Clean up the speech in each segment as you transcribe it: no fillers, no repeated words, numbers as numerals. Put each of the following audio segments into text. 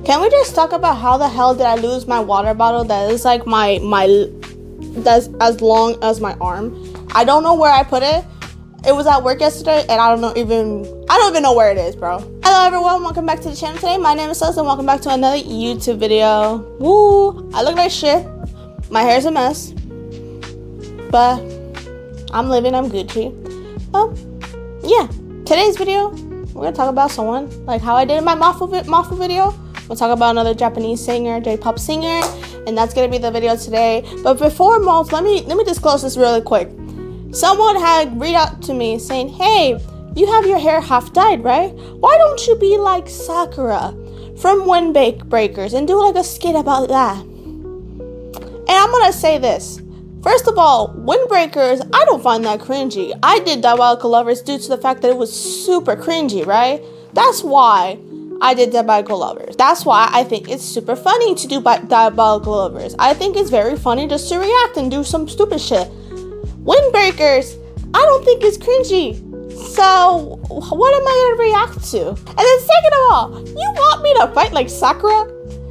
Can we just talk about how the hell did I lose my water bottle that is like that's as long as my arm? I don't know where I put it. It was at work yesterday, and I don't even know where it is, bro. Hello everyone, welcome back to the channel today. My name is Celeste, and welcome back to another YouTube video. Woo! I look like shit. My hair's a mess, but I'm living. I'm Gucci. Yeah. Today's video, we're gonna talk about someone like how I did in my Mafu video. We'll talk about another Japanese singer, J-pop singer, and that's gonna be the video today. But before most, let me disclose this really quick. Someone had reached out to me saying, "Hey, you have your hair half dyed, right? Why don't you be like Sakura from Windbreakers and do like a skit about that?" And I'm gonna say this. First of all, Windbreakers, I don't find that cringy. I did Diabolical Lovers due to the fact that it was super cringy, right? That's why I did Diabolical Lovers. That's why I think it's super funny to do Diabolical Lovers. I think it's very funny just to react and do some stupid shit. Windbreakers, I don't think it's cringy. So, what am I gonna react to? And then second of all, you want me to fight like Sakura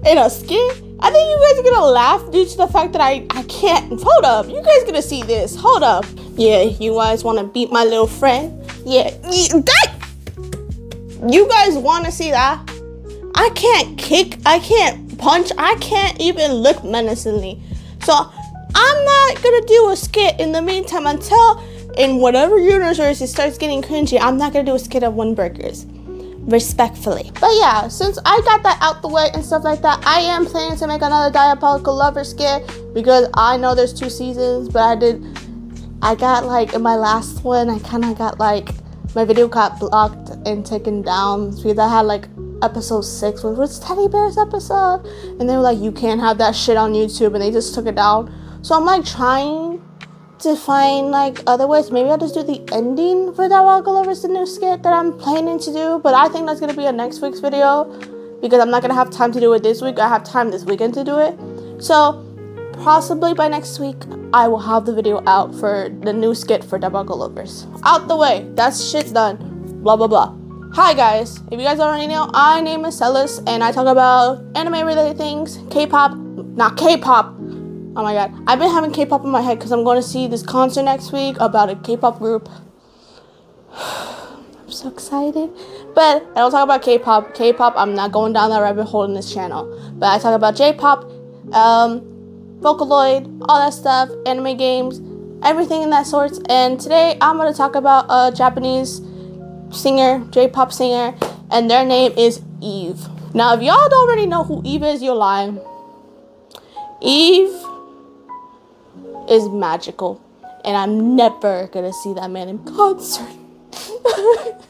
in a skit? I think you guys are gonna laugh due to the fact that I can't. Hold up, you guys gonna see this. Hold up. Yeah, you guys wanna beat my little friend? Yeah, you guys wanna see that? I can't kick, I can't punch, I can't even look menacingly. So I'm not gonna do a skit in the meantime until in whatever universe it starts getting cringy. I'm not gonna do a skit of Windbreakers. Respectfully. But yeah, since I got that out the way and stuff like that, I am planning to make another Diabolical Lover skit because I know there's 2 seasons, but I got like in my last one, I kind of got like, my video got blocked and taken down because I had like episode 6, which was Teddy Bear's episode, and they were like, you can't have that shit on YouTube, and they just took it down. So I'm like trying to find like other ways. Maybe I'll just do the ending for Diabolical Lovers, the new skit that I'm planning to do, but I think that's gonna be a next week's video because I'm not gonna have time to do it this week. I have time this weekend to do it. So possibly by next week I will have the video out for the new skit for Diabolical Lovers. Out the way, that's shit done. Blah blah blah. Hi guys, if you guys already know, my name is Celeste and I talk about anime related things, K-pop, not K-pop. Oh my god, I've been having K-pop in my head because I'm going to see this concert next week about a K-pop group. I'm so excited. But I don't talk about K-pop. K-pop, I'm not going down that rabbit hole in this channel. But I talk about J-pop, Vocaloid, all that stuff, anime games, everything in that sorts. And today I'm going to talk about a Japanese singer, J-pop singer, and their name is Eve. Now, if y'all don't already know who Eve is, you're lying. Eve is magical, and I'm never gonna see that man in concert.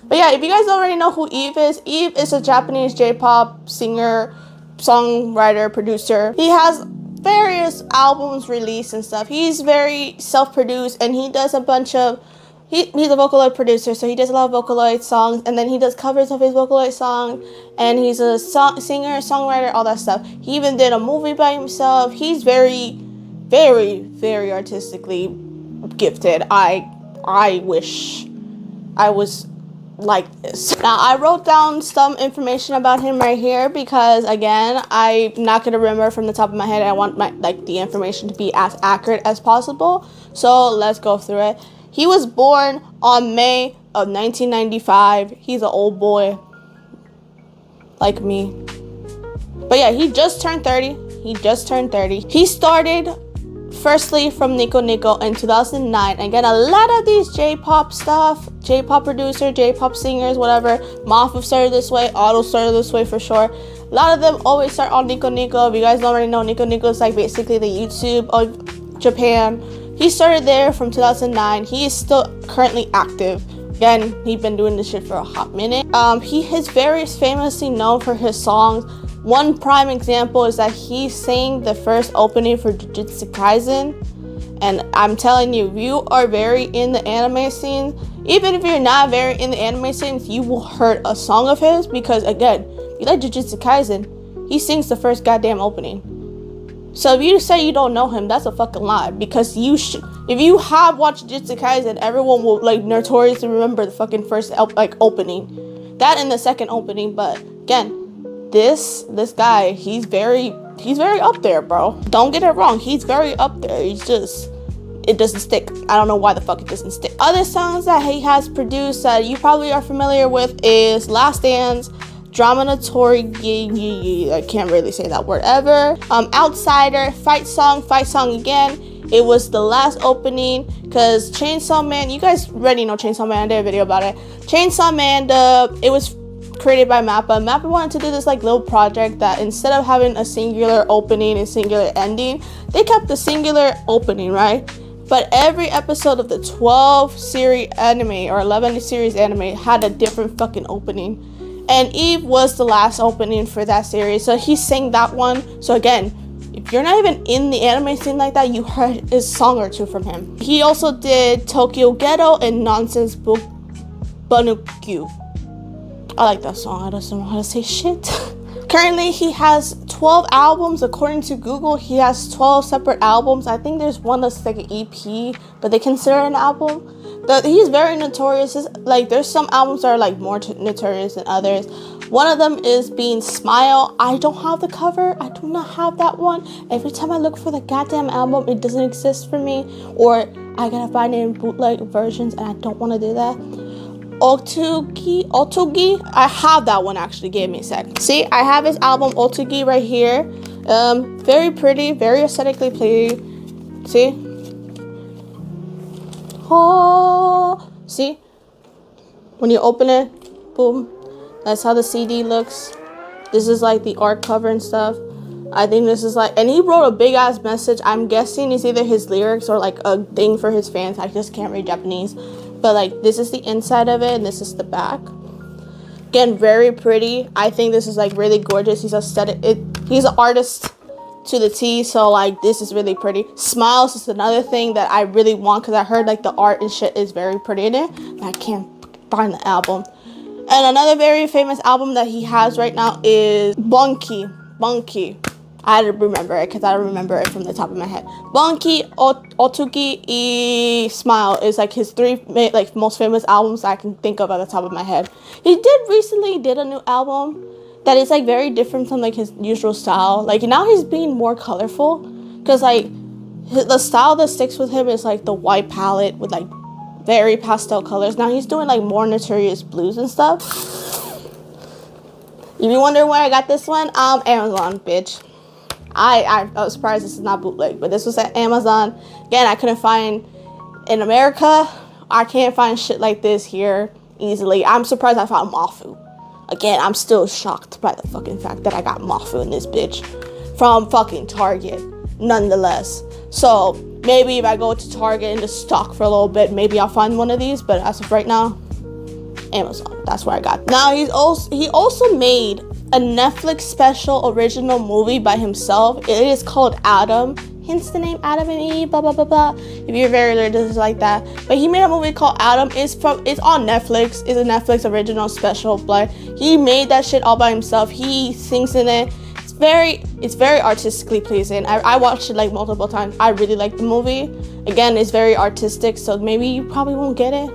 But yeah, if you guys already know who Eve is a Japanese J-pop singer, songwriter, producer. He has various albums released and stuff. He's very self-produced, and he does a bunch of he's a Vocaloid producer, so he does a lot of Vocaloid songs, and then he does covers of his Vocaloid song, and he's a singer, songwriter, all that stuff. He even did a movie by himself. He's very, very, very artistically gifted. I wish I was like this. Now, I wrote down some information about him right here because, again, I'm not going to remember from the top of my head. I want the information to be as accurate as possible. So let's go through it. He was born on May of 1995. He's an old boy like me. But yeah, he just turned 30. He started firstly from Nico Nico in 2009. Again, a lot of these J-pop stuff, J-pop producer, J-pop singers, whatever, Mafu started this way, Otto started this way for sure. A lot of them always start on Nico Nico. If you guys don't already know, Nico Nico is like basically the YouTube of Japan. He started there from 2009. He is still currently active. Again, he's been doing this shit for a hot minute. He is very famously known for his songs. One prime example is that he sang the first opening for Jujutsu Kaisen. And I'm telling you, if you are very in the anime scene, even if you're not very in the anime scene, you will heard a song of his because, again, if you like Jujutsu Kaisen, he sings the first goddamn opening. So if you say you don't know him, that's a fucking lie. Because if you have watched Jujutsu Kaisen, everyone will like notoriously remember the fucking first opening. That and the second opening, but again, this guy, he's very up there, bro. Don't get it wrong, he's very up there. He's just, it doesn't stick. I don't know why the fuck it doesn't stick. Other songs that he has produced that you probably are familiar with is Last Dance, Dramatorgy, I can't really say that word ever. Outsider, Fight Song again. It was the last opening because Chainsaw Man, you guys already know Chainsaw Man, I did a video about it. Chainsaw Man, it was created by Mappa. Mappa wanted to do this like little project that instead of having a singular opening and singular ending, they kept the singular opening, right? But every episode of the 12 series anime or 11 series anime had a different fucking opening. And Eve was the last opening for that series. So he sang that one. So again, if you're not even in the anime scene like that, you heard a song or two from him. He also did Tokyo Ghetto and Nonsense Bunukyu. I like that song. I just don't know how to say shit. Currently, he has 12 albums. According to Google, he has 12 separate albums. I think there's one that's like an EP, but they consider an album. He's very notorious. Like, there's some albums that are like more notorious than others. One of them is being Smile. I don't have the cover. I do not have that one. Every time I look for the goddamn album, it doesn't exist for me. Or I gotta find it in bootleg versions, and I don't want to do that. Otogi, I have that one actually. Give me a sec. See, I have his album Otogi right here. Very pretty, very aesthetically pleasing. See? Oh, see? When you open it, boom. That's how the CD looks. This is like the art cover and stuff. I think this is like, and he wrote a big ass message. I'm guessing it's either his lyrics or like a thing for his fans. I just can't read Japanese. But like, this is the inside of it and this is the back. Again, very pretty. I think this is like really gorgeous. He's aesthetic. He's an artist to the T. So like, this is really pretty. Smiles is another thing that I really want because I heard like the art and shit is very pretty in it. But I can't find the album. And another very famous album that he has right now is Bunky. I had to remember it because I don't remember it from the top of my head. Bunky, Otogi, Smile is like his three like most famous albums I can think of at the top of my head. He recently did a new album that is like very different from like his usual style. Like now he's being more colorful because like the style that sticks with him is like the white palette with like very pastel colors. Now he's doing like more notorious blues and stuff. You be wondering where I got this one? Amazon, bitch. I was surprised this is not bootleg, but this was at Amazon. Again, I couldn't find in America. I can't find shit like this here easily. I'm surprised I found Mafu. Again, I'm still shocked by the fucking fact that I got Mafu in this bitch from fucking Target, nonetheless. So maybe if I go to Target and just stock for a little bit, maybe I'll find one of these. But as of right now, Amazon. That's where I got. Now he also made a Netflix special original movie by himself. It is called Adam. Hence the name Adam and Eve. Blah blah blah blah. If you're very religious like that, but he made a movie called Adam. It's on Netflix. It's a Netflix original special. But he made that shit all by himself. He sings in it. It's very artistically pleasing. I watched it like multiple times. I really like the movie. Again, it's very artistic, so maybe you probably won't get it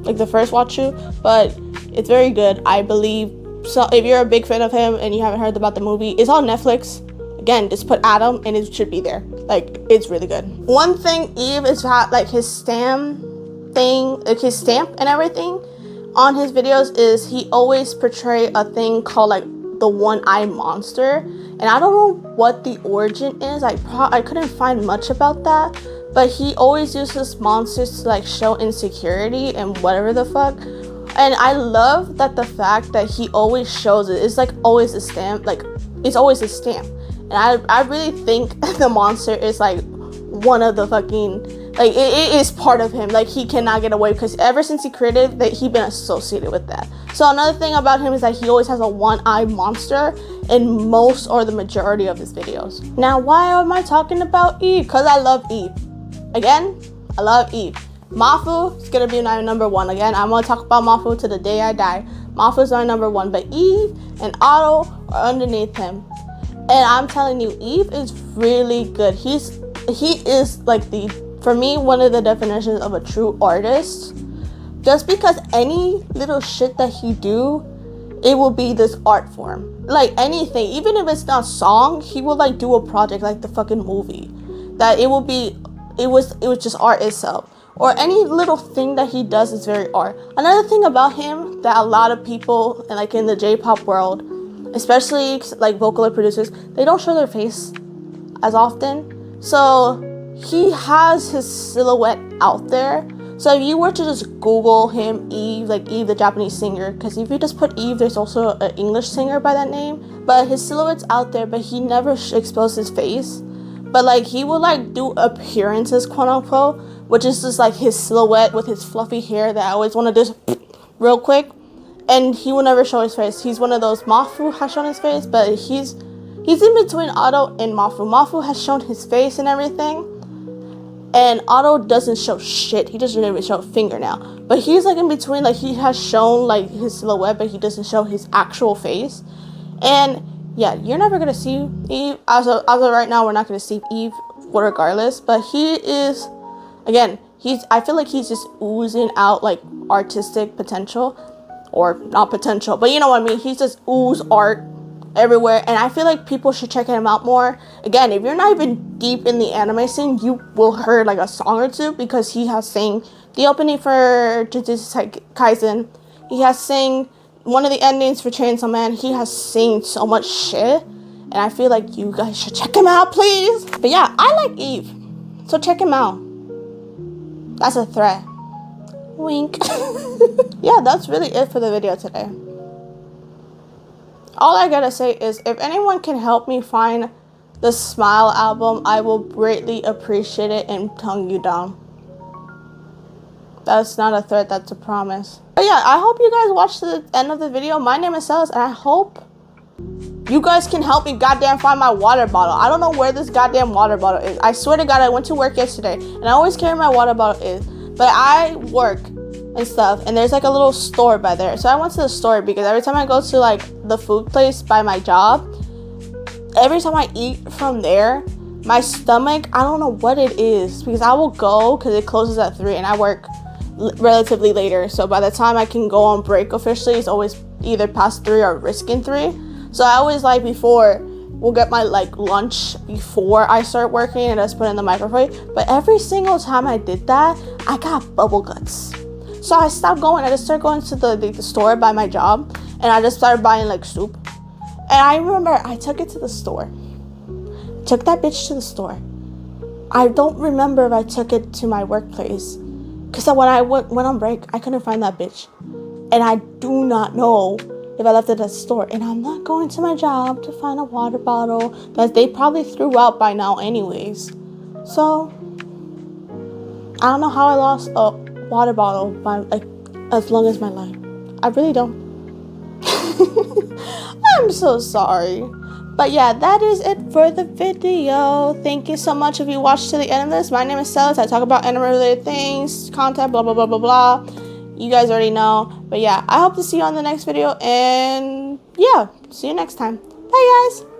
like the first watch through, but it's very good, I believe. So if you're a big fan of him and you haven't heard about the movie, it's on Netflix. Again, just put Adam and it should be there. Like, it's really good. One thing Eve is like his stamp thing, like his stamp and everything on his videos is he always portray a thing called like the one-eyed monster, and I don't know what the origin is. I couldn't find much about that, but he always uses monsters to like show insecurity and whatever the fuck. And I love that the fact that he always shows it. It's like always a stamp, like it's always a stamp. And I really think the monster is like one of the fucking, like it is part of him. Like he cannot get away because ever since he created that, he's been associated with that. So another thing about him is that he always has a one-eyed monster in most or the majority of his videos. Now, why am I talking about Eve? Because I love Eve. Again, I love Eve. Mafu is gonna be my number one. Again, I'm gonna talk about Mafu to the day I die. Mafu is my number one, but Eve and Otto are underneath him. And I'm telling you, Eve is really good. He is like for me, one of the definitions of a true artist. Just because any little shit that he do it will be this art form. Like anything, even if it's not song, he will like do a project like the fucking movie. That it was just art itself. Or any little thing that he does is very art. Another thing about him that a lot of people like in the J-pop world, especially like vocal producers, they don't show their face as often. So he has his silhouette out there. So if you were to just Google him, Eve, like Eve the Japanese singer, because if you just put Eve, there's also an English singer by that name. But his silhouette's out there, but he never exposes his face. But like he will like do appearances, quote unquote, which is just like his silhouette with his fluffy hair that I always want to just real quick. And he will never show his face. He's one of those. Mafu has shown his face, but he's in between Otto and Mafu. Mafu has shown his face and everything. And Otto doesn't show shit. He doesn't even show a fingernail. But he's like in between. Like he has shown like his silhouette, but he doesn't show his actual face. And yeah, you're never gonna see Eve. As of right now, we're not gonna see Eve regardless. But he is, again, I feel like he's just oozing out like artistic potential, or not potential, but you know what I mean. He's just ooze art everywhere, and I feel like people should check him out more. Again, if you're not even deep in the anime scene, you will hear like a song or two, because he has sang the opening for Jujutsu Kaisen. He has sang one of the endings for Chainsaw Man. He has seen so much shit, and I feel like you guys should check him out, please. But yeah, I like Eve, so check him out. That's a threat. Wink. Yeah, that's really it for the video today. All I gotta say is, if anyone can help me find the Smile album, I will greatly appreciate it and tongue you down. That's not a threat, that's a promise. But yeah, I hope you guys watched the end of the video. My name is Celis, and I hope you guys can help me goddamn find my water bottle. I don't know where this goddamn water bottle is. I swear to God, I went to work yesterday, and I always carry my water bottle in. But I work and stuff, and there's like a little store by there. So I went to the store because every time I go to like the food place by my job, every time I eat from there, my stomach, I don't know what it is, because I will go, because it closes at 3 and I work relatively later. So by the time I can go on break officially, it's always either past 3 or risking 3. So I always like we'll get my like lunch before I start working and just put it in the microwave. But every single time I did that, I got bubble guts. So I stopped going. I just started going to the store by my job, and I just started buying like soup. And I remember I took it to the store. Took that bitch to the store. I don't remember if I took it to my workplace, because when I went on break, I couldn't find that bitch. And I do not know if I left it at the store. And I'm not going to my job to find a water bottle that they probably threw out by now anyways. So I don't know how I lost a water bottle by like as long as my life. I really don't. I'm so sorry. But yeah, that is it for the video. Thank you so much if you watched to the end of this. My name is Celis. I talk about anime related things, content, blah blah blah blah blah. You guys already know. But yeah, I hope to see you on the next video, and yeah, see you next time. Bye guys.